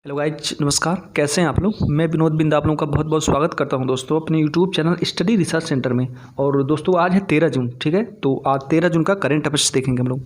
Hello guys, नमस्कार। कैसे हैं आप लोग। मैं विनोद बिंद आप लोगों का बहुत बहुत स्वागत करता हूं दोस्तों अपने YouTube channel study research centre में। और दोस्तों आज है 13 जून, ठीक है। तो आज 13 जून का करंट अफेयर्स देखेंगे हम लोग।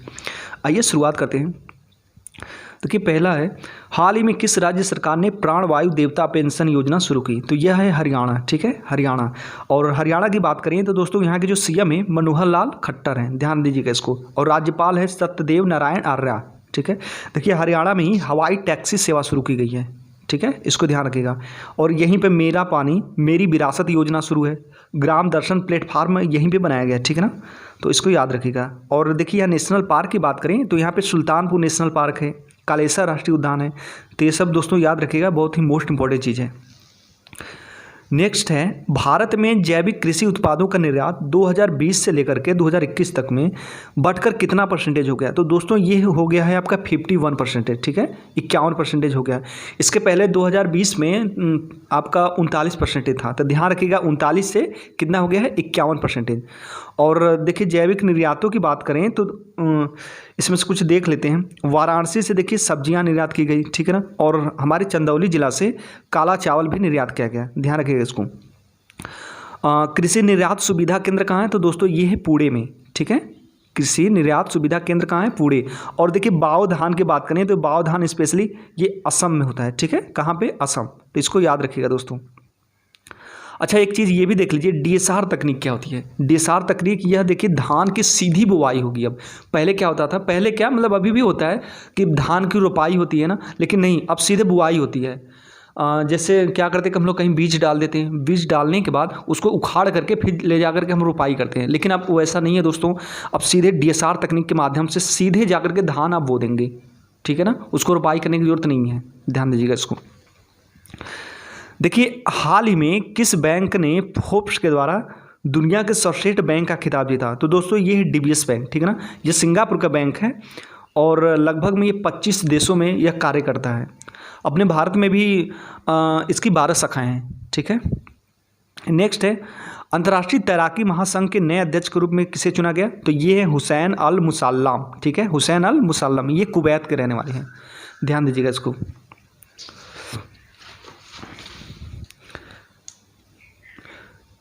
आइए शुरुआत करते हैं। देखिए पहला है, हाल ही में किस राज्य सरकार ने प्राणवायु देवता पेंशन योजना शुरू की। तो यह है हरियाणा, ठीक है, हरियाणा। और हरियाणा की बात करें तो दोस्तों यहाँ के जो सीएम है मनोहर लाल खट्टर हैं, ध्यान दीजिएगा इसको। और राज्यपाल है सत्यदेव नारायण आर्य, ठीक है। देखिए हरियाणा में ही हवाई टैक्सी सेवा शुरू की गई है, ठीक है, इसको ध्यान रखिएगा। और यहीं पे मेरा पानी मेरी विरासत योजना शुरू है। ग्राम दर्शन प्लेटफार्म यहीं पे बनाया गया है, ठीक है ना, तो इसको याद रखिएगा। और देखिए यहाँ नेशनल पार्क की बात करें तो यहाँ पे सुल्तानपुर नेशनल पार्क है, कालेसर राष्ट्रीय उद्यान है। तो ये सब दोस्तों याद रखिएगा, बहुत ही मोस्ट इंपॉर्टेंट चीज़ है। नेक्स्ट है, भारत में जैविक कृषि उत्पादों का निर्यात 2020 से लेकर के 2021 तक में बढ़कर कितना परसेंटेज हो गया। तो दोस्तों ये हो गया है आपका 51%, ठीक है, 51% हो गया। इसके पहले 2020 में आपका 39% था। तो ध्यान रखिएगा 39 से कितना हो गया है 51%। और देखिए जैविक निर्यातों की बात करें तो इसमें से कुछ देख लेते हैं। वाराणसी से देखिए सब्जियां निर्यात की गई, ठीक है ना। और हमारे चंदौली जिला से काला चावल भी निर्यात किया गया, ध्यान रखिएगा इसको। कृषि निर्यात सुविधा केंद्र कहाँ है। तो दोस्तों ये है पुणे में, ठीक है। कृषि निर्यात सुविधा केंद्र कहाँ है, पुणे। और देखिए बाओ धान की बात करें तो बाओ धान स्पेशली ये असम में होता है, ठीक है। कहाँ पे, असम। तो इसको याद रखिएगा दोस्तों। अच्छा एक चीज़ ये भी देख लीजिए, डीएसआर तकनीक क्या होती है। डीएसआर तकनीक यह देखिए धान की सीधी बुवाई होगी। अब पहले क्या होता था, पहले क्या मतलब अभी भी होता है कि धान की रोपाई होती है ना, लेकिन नहीं, अब सीधे बुवाई होती है। जैसे क्या करते हैं कि हम लोग कहीं बीज डाल देते हैं, बीज डालने के बाद उसको उखाड़ करके फिर ले जा करके हम रोपाई करते हैं। लेकिन अब वैसा नहीं है दोस्तों, अब सीधे डीएसआर तकनीक के माध्यम से सीधे जा करके धान आप बो देंगे, ठीक है ना, उसको रोपाई करने की जरूरत नहीं है, ध्यान दीजिएगा इसको। देखिए हाल ही में किस बैंक ने फोर्ब्स के द्वारा दुनिया के सर्वश्रेष्ठ बैंक का खिताब जीता। तो दोस्तों ये है डीबीएस बैंक, ठीक है ना। ये सिंगापुर का बैंक है और लगभग में ये 25 देशों में यह कार्य करता है। अपने भारत में भी इसकी 12 शाखाएं हैं, ठीक है। नेक्स्ट है, अंतर्राष्ट्रीय तैराकी महासंघ के नए अध्यक्ष के रूप में किसे चुना गया। तो ये है हुसैन अल मुसल्लम, ठीक है, हुसैन अल मुसल्लम। ये कुवैत के रहने वाले हैं, ध्यान दीजिएगा इसको।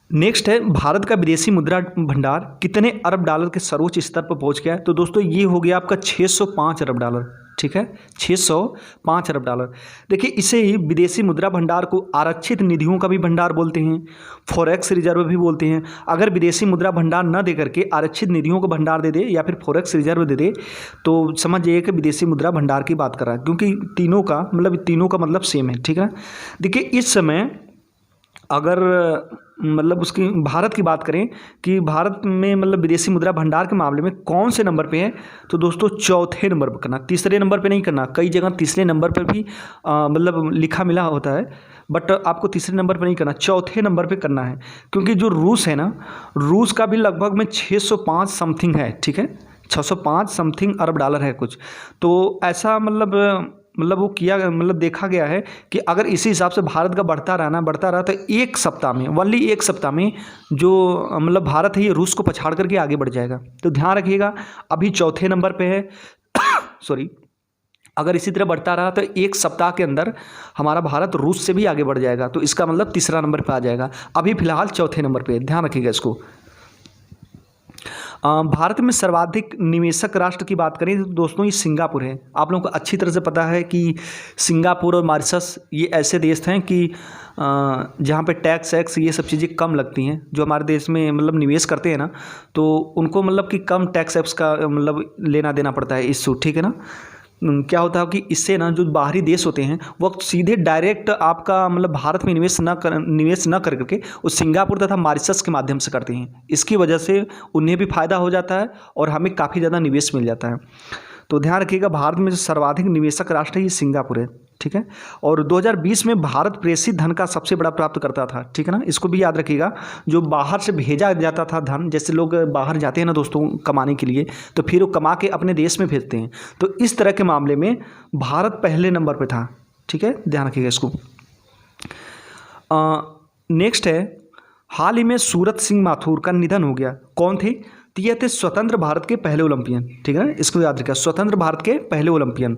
नेक्स्ट है, भारत का विदेशी मुद्रा भंडार कितने अरब डॉलर के सर्वोच्च स्तर पर पहुंच गया है। तो दोस्तों ये हो गया आपका 605 अरब डॉलर, ठीक है, 605 अरब डॉलर। देखिए इसे ही विदेशी मुद्रा भंडार को आरक्षित निधियों का भी भंडार बोलते हैं, फॉरेक्स रिजर्व भी बोलते हैं। अगर विदेशी मुद्रा भंडार न दे करके आरक्षित निधियों को भंडार दे दे या फिर फॉरेक्स रिजर्व दे दे तो समझ जाइए कि विदेशी मुद्रा भंडार की बात कर रहा है, क्योंकि तीनों का मतलब सेम है, ठीक है ना। देखिए इस समय अगर मतलब उसकी भारत की बात करें कि भारत में मतलब विदेशी मुद्रा भंडार के मामले में कौन से नंबर पे है। तो दोस्तों चौथे नंबर पर करना, तीसरे नंबर पे नहीं करना। कई जगह तीसरे नंबर पर भी मतलब लिखा मिला होता है, बट आपको तीसरे नंबर पे नहीं करना, चौथे नंबर पे करना है। क्योंकि जो रूस है ना, रूस का भी लगभग में 605 समथिंग है, ठीक है, 605 समथिंग अरब डॉलर है कुछ। तो ऐसा मतलब वो किया मतलब देखा गया है कि अगर इसी हिसाब से भारत का बढ़ता रहा तो एक सप्ताह में, ओनली एक सप्ताह में जो मतलब भारत है ये रूस को पछाड़ करके आगे बढ़ जाएगा। तो ध्यान रखिएगा अभी चौथे नंबर पे है सॉरी। अगर इसी तरह बढ़ता रहा तो एक सप्ताह के अंदर हमारा भारत रूस से भी आगे बढ़ जाएगा, तो इसका मतलब तीसरा नंबर पर आ जाएगा। अभी फिलहाल चौथे नंबर पर, ध्यान रखिएगा इसको। भारत में सर्वाधिक निवेशक राष्ट्र की बात करें तो दोस्तों ये सिंगापुर है। आप लोगों को अच्छी तरह से पता है कि सिंगापुर और मॉरिशस ये ऐसे देश हैं कि जहाँ पे टैक्स ये सब चीज़ें कम लगती हैं। जो हमारे देश में मतलब निवेश करते हैं ना, तो उनको मतलब कि कम टैक्स का मतलब लेना देना पड़ता है इस, ठीक है ना। क्या होता है कि इससे ना जो बाहरी देश होते हैं वो सीधे डायरेक्ट आपका मतलब भारत में निवेश न कर करके वो सिंगापुर तथा मॉरिशस के माध्यम से करते हैं। इसकी वजह से उन्हें भी फ़ायदा हो जाता है और हमें काफ़ी ज़्यादा निवेश मिल जाता है। तो ध्यान रखिएगा भारत में जो सर्वाधिक निवेशक राष्ट्र है ये सिंगापुर है, ठीक है। और 2020 में भारत प्रेषित धन का सबसे बड़ा प्राप्त करता था, ठीक है ना, इसको भी याद रखिएगा। जो बाहर से भेजा जाता था धन, जैसे लोग बाहर जाते हैं ना दोस्तों कमाने के लिए, तो फिर वो कमा के अपने देश में भेजते हैं। तो इस तरह के मामले में भारत पहले नंबर पर था, ठीक है, ध्यान रखिएगा इसको। नेक्स्ट है, हाल ही में सूरत सिंह माथुर का निधन हो गया। कौन थे। तो ये थे स्वतंत्र भारत के पहले ओलंपियन, ठीक है ना, इसको याद रखिएगा, स्वतंत्र भारत के पहले ओलंपियन।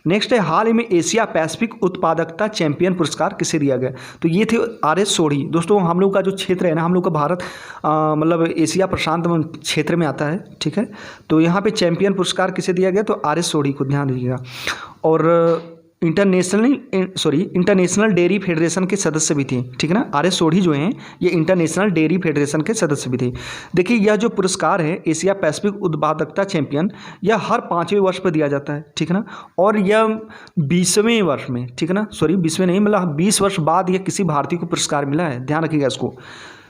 नेक्स्ट है हाल ही में एशिया पैसिफिक उत्पादकता चैंपियन पुरस्कार किसे दिया गया? तो ये थे आर.एस. सोढ़ी। दोस्तों हम लोग का जो क्षेत्र है ना, हम लोग का भारत मतलब एशिया प्रशांत क्षेत्र में आता है, ठीक है। तो यहाँ पे चैंपियन पुरस्कार किसे दिया गया? तो आर.एस. सोढ़ी को, ध्यान दीजिएगा। और इंटरनेशनल डेयरी फेडरेशन के सदस्य भी थे, ठीक है ना। आर.एस. सोढ़ी जो हैं ये इंटरनेशनल डेयरी फेडरेशन के सदस्य भी थे। देखिए यह जो पुरस्कार है एशिया पैसिफिक उत्पादकता चैंपियन, यह हर 5वें वर्ष पर दिया जाता है, ठीक है ना। और यह 20वें वर्ष में, ठीक है ना, 20वें नहीं, मतलब 20 वर्ष बाद यह किसी भारतीय को पुरस्कार मिला है, ध्यान रखिएगा इसको।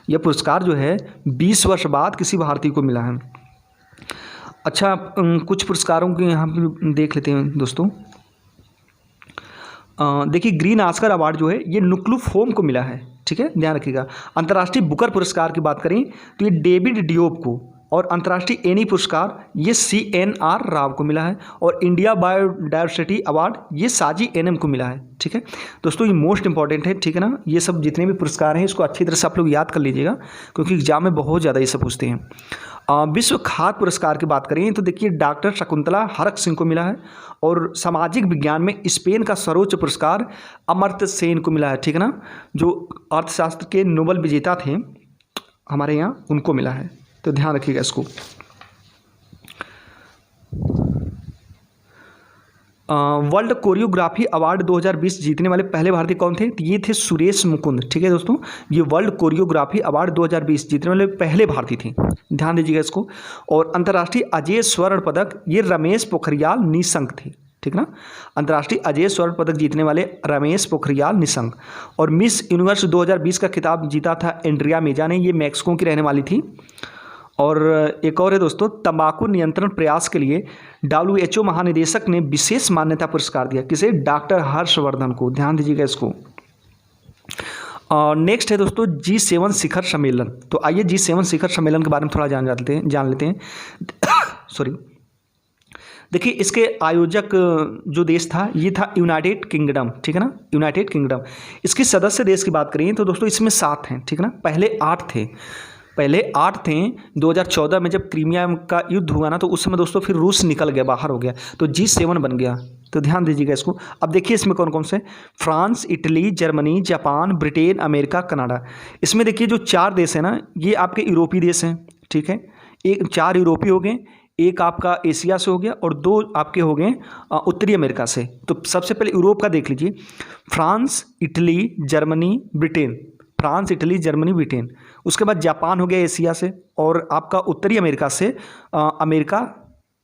यह पुरस्कार जो है 20 वर्ष बाद किसी भारतीय को मिला है। अच्छा, कुछ पुरस्कारों के यहाँ पे देख लेते हैं दोस्तों। देखिए ग्रीन ऑस्कर अवार्ड जो है ये नुक्लू फोम को मिला है, ठीक है, ध्यान रखिएगा। अंतर्राष्ट्रीय बुकर पुरस्कार की बात करें तो ये डेविड डियोप को, और अंतर्राष्ट्रीय एनी पुरस्कार ये CNR राव को मिला है, और इंडिया बायोडायवर्सिटी अवार्ड ये साजी NM को मिला है, ठीक है। दोस्तों ये मोस्ट इंपॉर्टेंट है, ठीक है ना। ये सब जितने भी पुरस्कार हैं इसको अच्छी तरह से आप लोग याद कर लीजिएगा, क्योंकि एग्जाम में बहुत ज़्यादा ये सब पूछते हैं। विश्व खाद्य पुरस्कार की बात करें तो देखिए डॉक्टर शकुंतला हरक सिंह को मिला है, और सामाजिक विज्ञान में स्पेन का सर्वोच्च पुरस्कार अमर्त्य सेन को मिला है, ठीक है ना। जो अर्थशास्त्र के नोबेल विजेता थे हमारे यहाँ, उनको मिला है, तो ध्यान रखिएगा इसको। वर्ल्ड कोरियोग्राफी अवार्ड 2020 जीतने वाले पहले भारतीय कौन थे? तो ये थे सुरेश मुकुंद, ठीक है दोस्तों। ये वर्ल्ड कोरियोग्राफी अवार्ड 2020 जीतने वाले पहले भारतीय थे, ध्यान दीजिएगा इसको। और अंतर्राष्ट्रीय अजय स्वर्ण पदक ये रमेश पोखरियाल निशंक थे, ठीक ना। अंतर्राष्ट्रीय अजय स्वर्ण पदक जीतने वाले रमेश पोखरियाल निशंक। और मिस यूनिवर्स 2020 का खिताब जीता था एंड्रिया मेजा ने, ये मैक्सिको की रहने वाली थी। और एक और है दोस्तों, तंबाकू नियंत्रण प्रयास के लिए WHO महानिदेशक ने विशेष मान्यता पुरस्कार दिया, किसे? डॉक्टर हर्षवर्धन को, ध्यान दीजिएगा इसको। नेक्स्ट है दोस्तों G7 शिखर सम्मेलन। तो आइए G7 शिखर सम्मेलन के बारे में थोड़ा जान लेते हैं सॉरी। देखिए इसके आयोजक जो देश था ये था यूनाइटेड किंगडम, ठीक है ना, यूनाइटेड किंगडम। इसके सदस्य देश की बात करें तो दोस्तों इसमें 7 हैं, ठीक है ना। पहले 8 थे 2014 में जब क्रीमिया का युद्ध हुआ ना, तो उस समय दोस्तों फिर रूस निकल गया, बाहर हो गया, तो G7 बन गया। तो ध्यान दीजिएगा इसको। अब देखिए इसमें कौन कौन से, France, Italy, Germany, Japan, Britain, America, Canada. इसमें देखिए जो 4 देश हैं ना, ये आपके यूरोपीय देश हैं, ठीक है। 4 यूरोपीय हो गए, एक आपका एशिया से हो गया, और 2 आपके हो गए उत्तरी अमेरिका से। तो सबसे पहले यूरोप का देख लीजिए, France, Italy, Germany, Britain. France, Italy, Germany, Britain. उसके बाद जापान हो गया एशिया से, और आपका उत्तरी अमेरिका से अमेरिका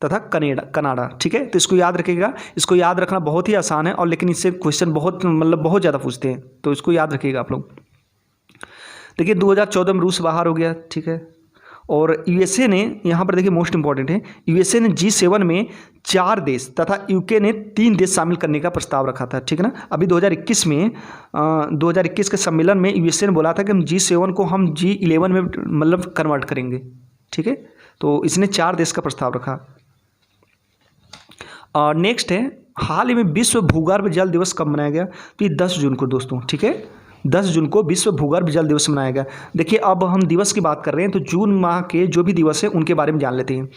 तथा कनाडा, ठीक है। तो इसको याद रखिएगा। इसको याद रखना बहुत ही आसान है, और लेकिन इससे क्वेश्चन बहुत ज़्यादा पूछते हैं, तो इसको याद रखिएगा आप लोग। देखिए 2014 में रूस बाहर हो गया, ठीक है। और USA ने, यहाँ पर देखिए मोस्ट इंपॉर्टेंट है, USA ने G7 में 4 देश तथा UK ने 3 देश शामिल करने का प्रस्ताव रखा था, ठीक है ना। अभी 2021 के सम्मेलन में USA ने बोला था कि हम G7 को हम G11 में मतलब कन्वर्ट करेंगे, ठीक है। तो इसने 4 देश का प्रस्ताव रखा। नेक्स्ट है, हाल ही में विश्व भूगर्भ जल दिवस कब मनाया गया? तो ये 10 जून को दोस्तों, ठीक है। 10 जून को विश्व भूगर्भ जल दिवस मनाया गया। देखिए अब हम दिवस की बात कर रहे हैं, तो जून माह के जो भी दिवस है उनके बारे में जान लेते हैं।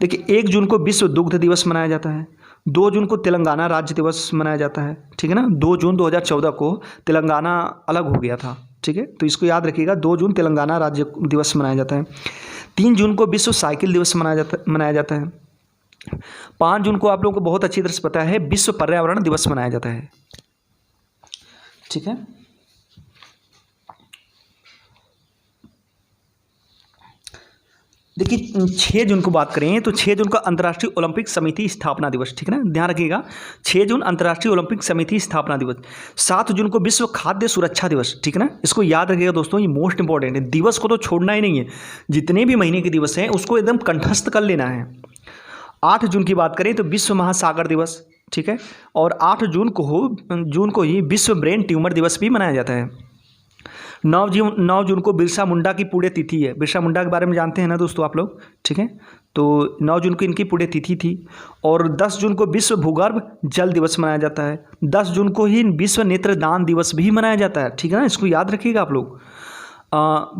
देखिए 1 जून को विश्व दुग्ध दिवस मनाया जाता है। 2 जून को तेलंगाना राज्य दिवस मनाया जाता है, ठीक है ना। 2 जून 2014 को तेलंगाना अलग हो गया था, ठीक है, तो इसको याद रखिएगा। 2 जून तेलंगाना राज्य दिवस मनाया जाता है। 3 जून को विश्व साइकिल दिवस मनाया जाता है। 5 जून को आप लोगों को बहुत अच्छी तरह से पता है विश्व पर्यावरण दिवस मनाया जाता है, ठीक है। देखिए 6 जून को बात करें तो 6 जून का अंतर्राष्ट्रीय ओलंपिक समिति स्थापना दिवस, ठीक है ना, ध्यान रखिएगा। 6 जून अंतर्राष्ट्रीय ओलंपिक समिति स्थापना दिवस। 7 जून को विश्व खाद्य सुरक्षा दिवस, ठीक है ना, इसको याद रखिएगा दोस्तों, ये मोस्ट इंपॉर्टेंट है। दिवस को तो छोड़ना ही नहीं है, जितने भी महीने के दिवस हैं उसको एकदम कंठस्थ कर लेना है। 8 जून की बात करें तो विश्व महासागर दिवस, ठीक है। और 8 जून को ही विश्व ब्रेन ट्यूमर दिवस भी मनाया जाता है। 9 जून को बिरसा मुंडा की पुण्यतिथि है। बिरसा मुंडा के बारे में जानते हैं ना दोस्तों आप लोग, ठीक है। तो 9 जून को इनकी पुण्यतिथि थी। और 10 जून को विश्व भूगर्भ जल दिवस मनाया जाता है। 10 जून को ही विश्व नेत्रदान दिवस भी मनाया जाता है, ठीक है ना, इसको याद रखिएगा आप लोग।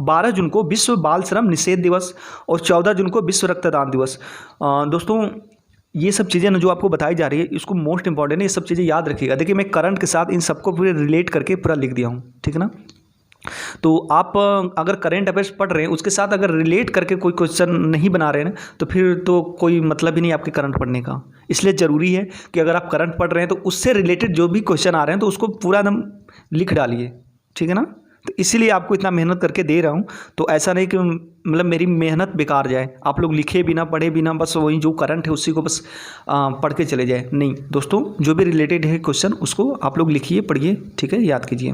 12 जून को विश्व बाल श्रम निषेध दिवस, और 14 जून को विश्व रक्तदान दिवस। दोस्तों ये सब चीज़ें ना जो आपको बताई जा रही है, इसको मोस्ट इंपॉर्टेंट है, ये सब चीज़ें याद रखिएगा। देखिए मैं करंट के साथ इन सबको पूरे रिलेट करके पूरा लिख दिया हूँ, ठीक है ना। तो आप अगर करंट अफेयर्स पढ़ रहे हैं उसके साथ अगर रिलेट करके कोई क्वेश्चन नहीं बना रहे हैं ना, तो फिर तो कोई मतलब ही नहीं आपके करंट पढ़ने का। इसलिए ज़रूरी है कि अगर आप करंट पढ़ रहे हैं तो उससे रिलेटेड जो भी क्वेश्चन आ रहे हैं तो उसको पूरा एकदम लिख डालिए, ठीक है ना। तो इसीलिए आपको इतना मेहनत करके दे रहा हूँ। तो ऐसा नहीं कि मतलब मेरी मेहनत बेकार जाए, आप लोग लिखे बिना पढ़े बिना बस वही जो करंट है उसी को बस पढ़ के चले जाए। नहीं दोस्तों, जो भी रिलेटेड है क्वेश्चन उसको आप लोग लिखिए, पढ़िए, ठीक है, याद कीजिए।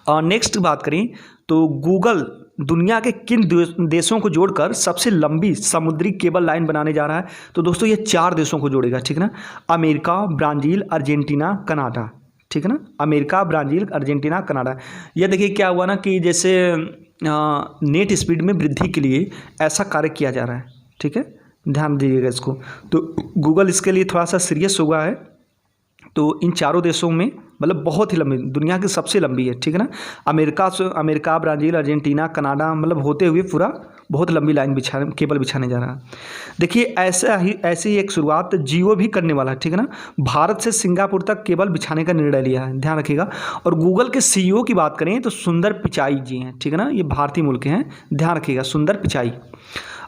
नेक्स्ट बात करें तो गूगल दुनिया के किन देशों को जोड़कर सबसे लंबी समुद्री केबल लाइन बनाने जा रहा है? तो दोस्तों ये 4 देशों को जोड़ेगा, ठीक है ना। अमेरिका, ब्राज़ील, अर्जेंटीना, कनाडा, ठीक है ना। America, Brazil, Argentina, Canada. यह देखिए क्या हुआ ना कि जैसे नेट स्पीड में वृद्धि के लिए ऐसा कार्य किया जा रहा है, ठीक है, ध्यान दीजिएगा इसको। तो गूगल इसके लिए थोड़ा सा सीरियस हुआ है। तो इन 4 देशों में मतलब बहुत ही लंबी, दुनिया की सबसे लंबी है, ठीक है ना। अमेरिका, ब्राज़ील, अर्जेंटीना, कनाडा मतलब होते हुए पूरा बहुत लंबी लाइन केबल बिछाने जा रहा है। देखिए ऐसी ही एक शुरुआत जियो भी करने वाला है, ठीक है ना। भारत से सिंगापुर तक केबल बिछाने का निर्णय लिया है, ध्यान रखिएगा। और गूगल के CEO की बात करें तो सुंदर पिचाई जी हैं, ठीक है ना, ये भारतीय मूल के हैं, ध्यान रखिएगा, सुंदर पिचाई।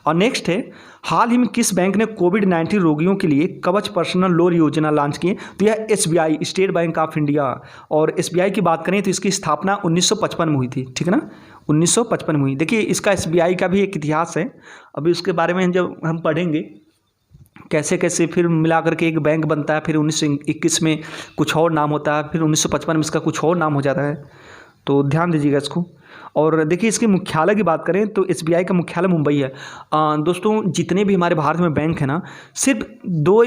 और नेक्स्ट है, हाल ही में किस बैंक ने कोविड-19 रोगियों के लिए कवच पर्सनल लोन योजना लॉन्च की? तो यह SBI, state bank of India. और SBI की बात करें तो इसकी स्थापना 1955 में हुई थी, ठीक है ना, 1955 में हुई। देखिए इसका SBI का भी एक इतिहास है, अभी उसके बारे में जब हम पढ़ेंगे कैसे कैसे फिर मिला करके एक बैंक बनता है, फिर 1921 में कुछ और नाम होता है, फिर 1955 में इसका कुछ और नाम हो जाता है। तो ध्यान दीजिएगा इसको। और देखिए इसके मुख्यालय की बात करें तो SBI का मुख्यालय मुंबई है। दोस्तों जितने भी हमारे भारत में बैंक हैं ना, सिर्फ 2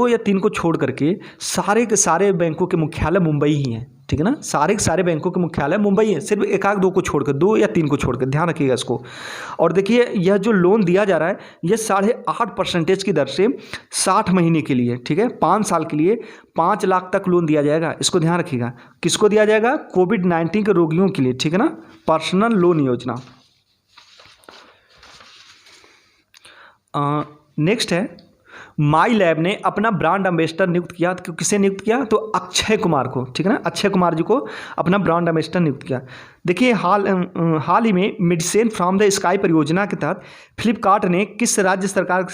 या 3 को छोड़ करके सारे के सारे बैंकों के मुख्यालय मुंबई ही हैं, ठीक है ना। सारे के सारे बैंकों के मुख्यालय मुंबई है, सिर्फ 1-2 को छोड़कर, 2 या 3 को छोड़कर, ध्यान रखिएगा इसको। और देखिए यह जो लोन दिया जा रहा है यह 8.5% की दर से 60 महीने के लिए, ठीक है, 5 साल के लिए 5 लाख तक लोन दिया जाएगा। इसको ध्यान रखिएगा, किसको दिया जाएगा? कोविड-19 के रोगियों के लिए, ठीक है ना, पर्सनल लोन योजना। नेक्स्ट है, माई लैब ने अपना ब्रांड एम्बेसडर नियुक्त किया। तो किसे नियुक्त किया? तो अक्षय कुमार को, ठीक है ना, अक्षय कुमार जी को अपना ब्रांड एम्बेसडर नियुक्त किया। देखिए हाल ही में मेडिसिन फ्रॉम द स्काई परियोजना के तहत फ्लिपकार्ट ने किस राज्य सरकार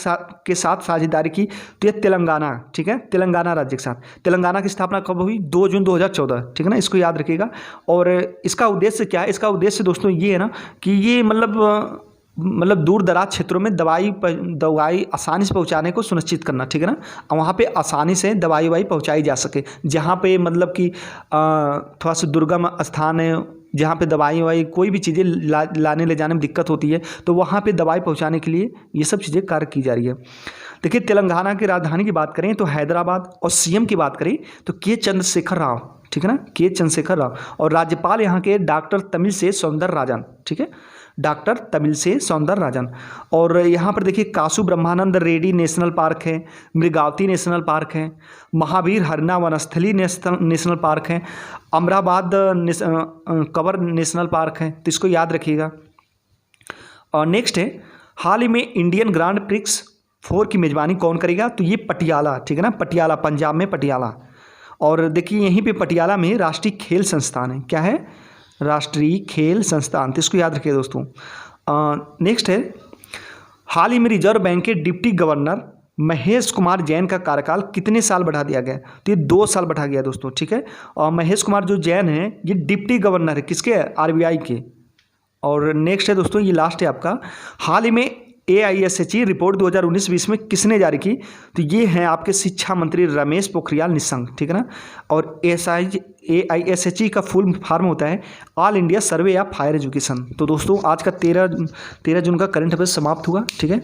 के साथ साझेदारी की? तो ये तेलंगाना, ठीक है, तेलंगाना राज्य के साथ। तेलंगाना की स्थापना कब हुई? 2 जून 2014, ठीक है ना, इसको याद रखिएगा। और इसका उद्देश्य क्या है? इसका उद्देश्य दोस्तों ये है ना कि ये मतलब दूर दराज क्षेत्रों में दवाई आसानी से पहुंचाने को सुनिश्चित करना, ठीक है ना। वहाँ पे आसानी से दवाई पहुंचाई जा सके, जहाँ पे मतलब कि थोड़ा सा दुर्गम स्थान है, जहाँ पे दवाई कोई भी चीज़ें लाने ले जाने में दिक्कत होती है, तो वहाँ पे दवाई पहुँचाने के लिए ये सब चीज़ें कार्य की जा रही है। देखिए तेलंगाना की राजधानी की बात करें तो हैदराबाद, और CM की बात करें तो के चंद्रशेखर राव, ठीक है ना, के चंद्रशेखर राव। और राज्यपाल यहाँ के डॉक्टर तमिलिसै सौंदरराजन, ठीक है, डॉक्टर तमिलिसै सौंदरराजन। और यहाँ पर देखिए कासु ब्रह्मानंद रेड्डी नेशनल पार्क है, मृगावती नेशनल पार्क है, महावीर हरना वनस्थली नेशनल पार्क है, अमराबाद कंवर नेशनल पार्क है, तो इसको याद रखिएगा। और नेक्स्ट है, हाल ही में इंडियन ग्रांड प्रिक्स 4 की मेज़बानी कौन करेगा? तो ये पटियाला, ठीक है ना, पटियाला, पंजाब में पटियाला। और देखिए यहीं पे पटियाला में राष्ट्रीय खेल संस्थान है, क्या है? राष्ट्रीय खेल संस्थान, तो इसको याद रखिए दोस्तों। नेक्स्ट है, हाल ही में रिजर्व बैंक के डिप्टी गवर्नर महेश कुमार जैन का कार्यकाल कितने साल बढ़ा दिया गया? तो ये 2 साल बढ़ा गया दोस्तों, ठीक है। और महेश कुमार जो जैन है ये डिप्टी गवर्नर है, किसके? RBI के। और नेक्स्ट है दोस्तों, ये लास्ट है आपका, हाल ही में AISHE रिपोर्ट 2019-20 में किसने जारी की? तो ये हैं आपके शिक्षा मंत्री रमेश पोखरियाल निशंक, ठीक है ना। और AISHE का फुल फॉर्म होता है all India survey of higher education. तो दोस्तों आज का 13 जून का करंट अफेयर्स समाप्त हुआ, ठीक है।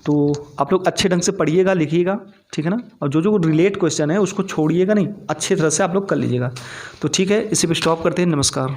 तो आप लोग अच्छे ढंग से पढ़िएगा, लिखिएगा, ठीक है ना। और जो रिलेट क्वेश्चन है उसको छोड़िएगा नहीं, अच्छे तरह से आप लोग कर लीजिएगा। तो ठीक है, इसी पे स्टॉप करते हैं, नमस्कार।